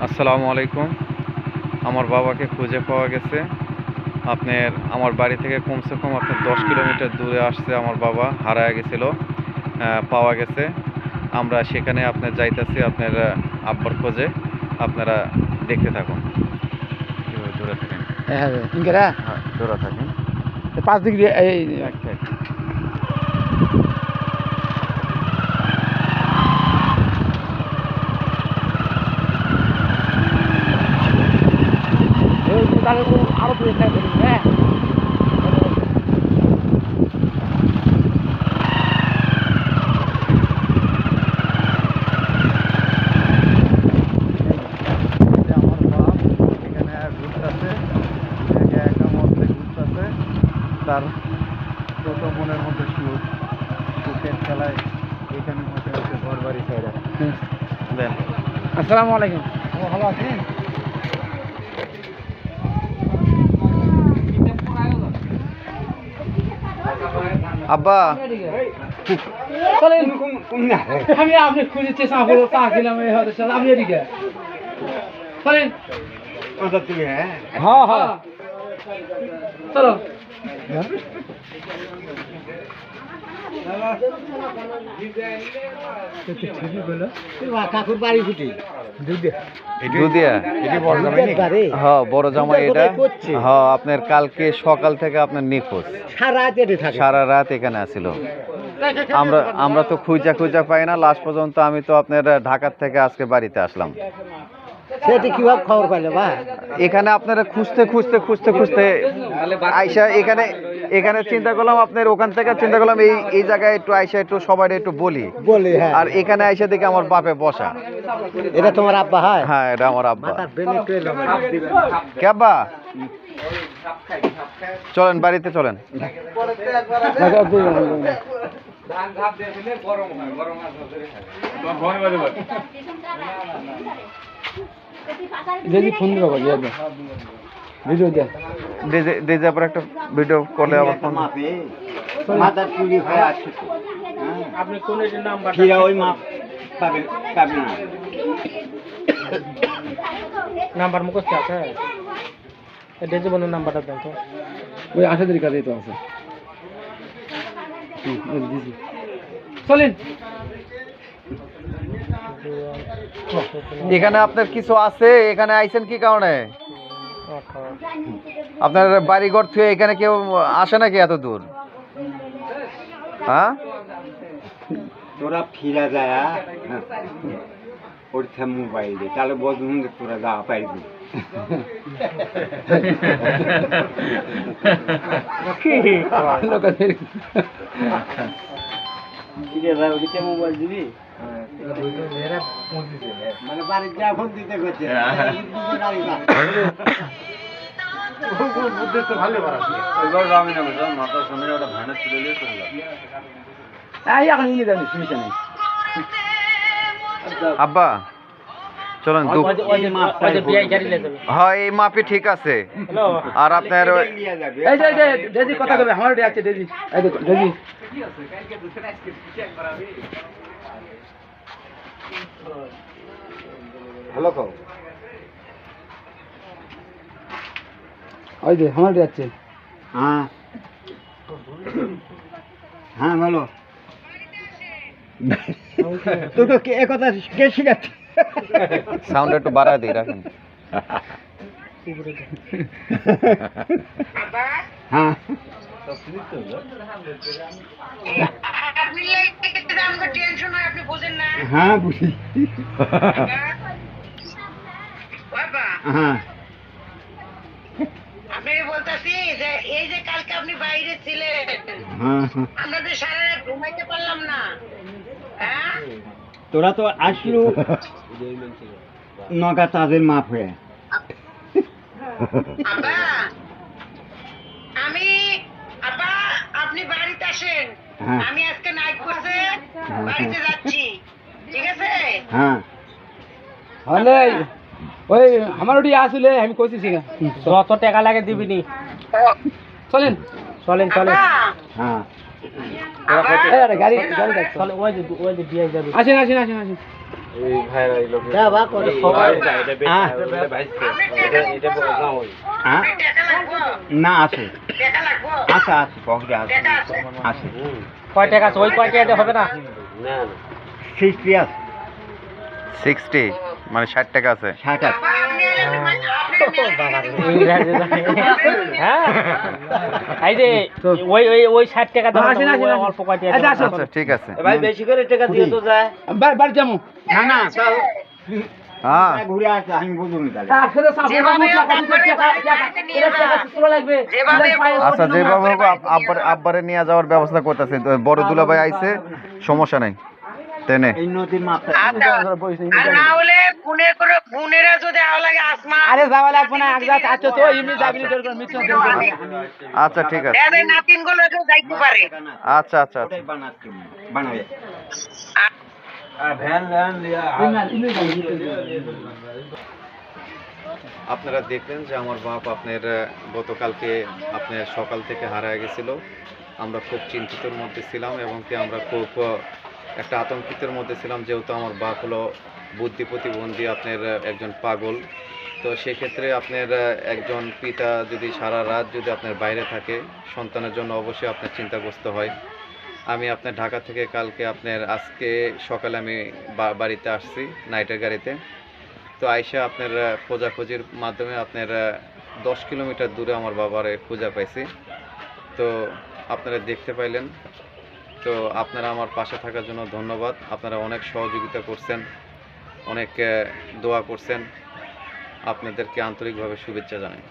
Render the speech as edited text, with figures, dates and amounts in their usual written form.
আসসালামু আলাইকুম। আমার বাবাকে খুঁজে পাওয়া গেছে। আমার বাড়ি থেকে কমসে কম 10 কিলোমিটার দূরে আসছে। আমার বাবা হারায় গেছিল, পাওয়া গেছে। আমরা সেখানে যাইতেছি আপনার আব্বার খোঁজে। আপনারা দেখতে থাকুন। কীভাবে দূরে থাকেন? হ্যাঁ ইনকেরা হ্যাঁ, দূরে থাকেন। 5 ডিগ্রি এই তাহলে আরো দূরে থাকবে হ্যাঁ। আমার বাপ এখানে ঘুরতেছে, একা একা মধ্যে ঘুরতেছে। তার ছোট মনের মধ্যে সুখ, সুখের খেলায় এখানে বসে বসে ঘর বাড়ি ছেড়ে দেন। আসসালামু আলাইকুম। ভালো আছেন? আব্বা, আমি আপনি খুঁজেছি সাঁপুর চা খেলাম এই হতে চল আপনি এদিকে চলেন। হ্যাঁ হ্যাঁ চলো। কাকুর বাড়ি ফুটি বড় জামাই এটা। হ্যাঁ, আপনার কালকে সকাল থেকে আপনার নিখোঁজ, সারা রাত এখানে আসিল। আমরা তো খুঁজা পাই না। লাস্ট পর্যন্ত আমি তো আপনার ঢাকার থেকে আজকে বাড়িতে আসলাম। সেটা কিভাবে খবর পাইলে বা? এখানে আপনারা খুঁজতে আইসা এখানে চিন্তা করলাম, আপনার ওখান থেকে চিন্তা করলাম এই জায়গায় একটু আইসা একটু সবাই একটু বলি। হ্যাঁ। আর এখানে আইসা দেখে আমার বাপে বসা। এটা তোমার আব্বা? হয় হ্যাঁ, এটা আমার আব্বা। কে আব্বা? চলেন বাড়িতে চলেন। ফোন দিল ভিডিও দেয় ডিজে পর একটা ভিডিও করলে আবার ফোন। মাথা চুরি হয়ে আছে। আপনি কোন নাম্বার ওই মাপ পাবে না। নাম্বার মুখস্থ আছে? এটা জীবনের নাম্বারটা দেন তো। ওই 28 কাজেই তো আছে। চলেন। এখানে আপনার কিছু আছে? এখানে আইছেন কি কারণে? আপনার বাড়িঘর থেকে এখানে কেউ আসে নাকি এত দূর? হ্যাঁ, তোরা ফিরা যায় ওর মোবাইলে, তাহলে বলুন তোরা যাওয়া পাইবি। মোবাইল দিবি মানে বাড়ির যা ফোন দিতে করছে। আব্বা চলেন। হ্যাঁ, এই মাপি ঠিক আছে। আর আপনার ডেজি কথা কবে আমার আছে ডেজি। এই দেখো ডেজি হ্যালো কও। ওই যে আমার আছে। হ্যাঁ হ্যাঁ বলো। তোকে এ কথা কে শিখাচ্ছে? সাউন্ড একটু বাড়ায় দিই, রাখেন। হ্যাঁ হ্যাঁ বুঝি। হ্যাঁ আমি বলতেছি যে এই যে কালকে আপনি বাইরে ছিলেন, আমরা তো সারা রাত ঘুমাইতে পারলাম না। হ্যাঁ, তোরা তো আসলো নগা তাদের মাপ হয়ে। আব্বা আমি আব্বা আপনি বাড়িতে আসেন। হ্যাঁ। আমি আজকে নাইট করতে বাড়িতে যাচ্ছি, ঠিক আছে? হ্যাঁ হলে ওই আমার ওটি আসলে আমি কইছি না যত টাকা লাগে দিবিনি। চলেন চলেন চলেন। হ্যাঁ গাড়ি গাড়ি চলে ওই যে দিয়ে যাবে। আসেন আসেন আসেন আসেন। দেওয়া করে সবাই হ্যাঁ হ্যাঁ আপনি টাকা লাগবো না আছে টাকা লাগবো আছে আছে পকেটে আছে টাকা আছে আছে কয় টাকা আছে ওই কয় টাকাতে হবে না 60 আছে 60 মানে 60 টাকা আছে 60 আছে বাবা, আপনি হ্যাঁ এই যে ওই ওই ওই 60 টাকা দাও আসেন, আসেন, আসেন। অল্প কয় টাকা আচ্ছা, আসেন। আচ্ছা ঠিক আছে বাড়ি যাবো না না তাও হ্যাঁ ঘুরে আসে আমি বুঝুনি তাহলে একসাথে সাপোর্ট যেভাবে টাকা হোক দিতে আমারে টাকা বাড়িতে নিয়ে যা। লাগবে যেভাবে হোক। আচ্ছা যেভাবে হোক আব্বারে নিয়ে যাওয়ার ব্যবস্থা করতেছে বড় দুলাভাই আইছে সমস্যা নাই তেনে এই নদীর মাথা আচ্ছা, আর না হলে ফোনেরা যদি আওয়া লাগে আসমা আরে যাওয়া লাগবে না একজাত আছো তো এমনি যাবি না দরকার মিথ্যা আচ্ছা ঠিক আছে এদের নাতিন গুলো কেউ যাইতে পারে আচ্ছা আচ্ছা আচ্ছা ওটাই বানাচ্ছি বানাবে আপনারা দেখলেন যে আমার বাপ আপনার গতকালকে আপনার সকাল থেকে হারায় গেছিল। আমরা খুব চিন্তিতর মধ্যে ছিলাম এবং কি আমরা খুব একটা আতঙ্কিতের মধ্যে ছিলাম, যেহেতু আমার বাপ হলো বুদ্ধি প্রতিবন্ধী, আপনার একজন পাগল। তো সেক্ষেত্রে আপনার একজন পিতা যদি সারা রাত যদি আপনার বাইরে থাকে, সন্তানের জন্য অবশ্যই আপনার চিন্তাগ্রস্ত হয়। আমি আপনার ঢাকা থেকে কালকে আপনার আজকে সকালে আমি বাড়িতে আসছি নাইটের গাড়িতে। তো আইসা আপনার খোঁজাখুঁজির মাধ্যমে আপনার 10 কিলোমিটার দূরে আমার বাবার খুঁজে পাইছি। তো আপনারা দেখতে পাইলেন। তো আপনারা আমার পাশে থাকার জন্য ধন্যবাদ। আপনারা অনেক সহযোগিতা করছেন, অনেক দোয়া করছেন। আপনাদেরকে আন্তরিকভাবে শুভেচ্ছা জানাই।